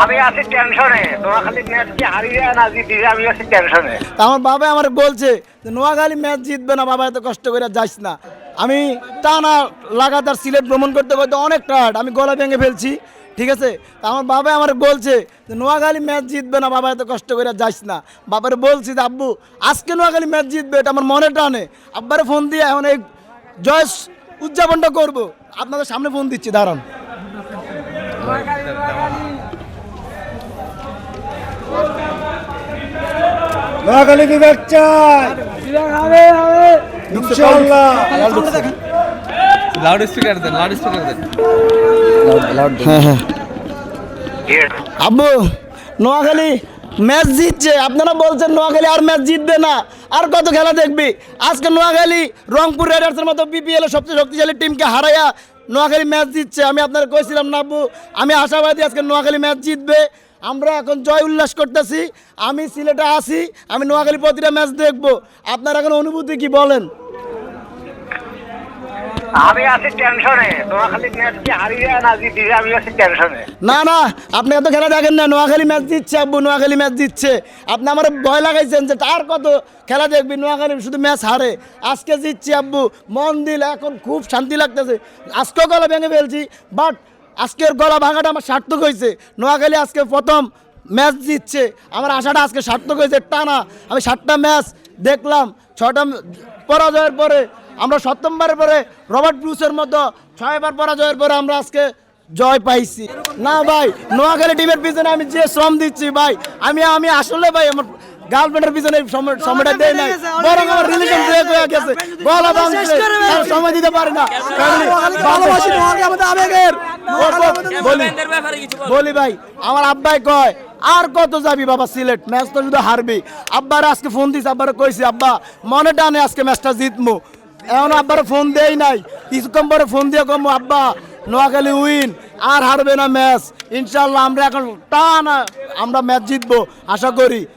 আমি আছি টেনশনে। নোয়াখালী ম্যাচ কি হারিয়ে না জিতে, আমি আছি টেনশনে। তা আমার বাবা আমার বলছে যে নোয়াখালী ম্যাচ জিতবে না বাবা, এত কষ্ট করে যাস না। আমি টানা লাগাতার সিলেট ভ্রমণ করতে করতে অনেক টায়ার্ড, আমি গলা ভেঙে ফেলছি, ঠিক আছে। তা আমার বাবা আমার বলছে যে নোয়াখালী ম্যাচ জিতবে না বাবা, এত কষ্ট করে যাস না। বাবারে বলছি যে আব্বু আজকে নোয়াখালী ম্যাচ জিতবে, এটা আমার মনে টানে। আব্বারে ফোন দিয়ে এখন এই জয় উদযাপনটা করব। আপনাদের সামনে ফোন দিচ্ছি, দাঁড়ান। নোয়াখালী বিভাগ চাই ইনশাআল্লাহ। লাউড স্পিকার দেন, লাউড স্পিকার দেন। হ্যাঁ হ্যাঁ আব্বু, নোয়াখালী ম্যাচ জিতছে, আপনারা বলছেন নোয়াখালী আর ম্যাচ জিতবে না, আর কত খেলা দেখবি। আজকে নোয়াখালী রংপুর রাইডার্সের মতো বিপিএল এর সবচেয়ে শক্তিশালী টিমকে হারাইয়া নোয়াখালী ম্যাচ জিতছে। আমি আপনারা কইছিলাম না আব্বু, আমি আশাবাদী আজকে নোয়াখালী ম্যাচ জিতবে। আমরা এখন জয় উল্লাস করতেছি। আমি সিলেটে আসি, আমি নোয়াখালী প্রতিটা ম্যাচ দেখবো। আপনার এখন অনুভূতি কি বলেন? আমি আছি টেনশনে। নোয়াখালী ম্যাচ কি হারিয়ে না জিতে, আমি আছি টেনশনে। না না, আপনি এত খেলা দেখেন না। নোয়াখালী ম্যাচ জিতছে আব্বু, নোয়াখালী ম্যাচ জিতছে। আপনি আমার ভয় লাগাইছেন যে আর কত খেলা দেখবি, নোয়াখালী শুধু ম্যাচ হারে। আজকে জিতছি আব্বু, মন দিল, এখন খুব শান্তি লাগতেছে। আজকেও গলা ভেঙে ফেলছি, বাট আজকের গলা ভাঙাটা আমার সার্থক হয়েছে। নোয়াখালী আজকে প্রথম ম্যাচ জিতছে, আমার আশাটা আজকে সার্থক হয়েছে। টানা আমি 7টা ম্যাচ দেখলাম, 6টা পরাজয়ের পরে আমরা 7মবারের পরে রবার্ট ব্রুসের মতো 6বার পরাজয়ের পরে আমরা আজকে জয় পাইছি। না ভাই, নোয়াখালী টিমের পিছনে আমি যে শ্রম দিচ্ছি ভাই, আমি আসলে ভাই আমার গার্লফ্রেন্ডের পিছনে সময়টা দেয় নাই, বরং আমার রিলেশন ব্রেক হয়ে গেছে, গলা ভাঙছে, তার সময় দিতে পারি না। বলি ভাই, আমার আব্বাই কয় আর কত যাবি বাবা সিলেট, ম্যাচ তো শুধু হারবি। আব্বার আজকে ফোন দিছি, আব্বার কইছি আব্বা মনে টানে আজকে ম্যাচটা জিতমু। এখন আব্বার ফোন দেই নাই, কিছুক্ষণ পরে ফোন দিয়ে কমু আব্বা নোয়াখালী উইন, আর হারবে না ম্যাচ ইনশাল্লাহ। আমরা এখন টানা আমরা ম্যাচ জিতবো আশা করি।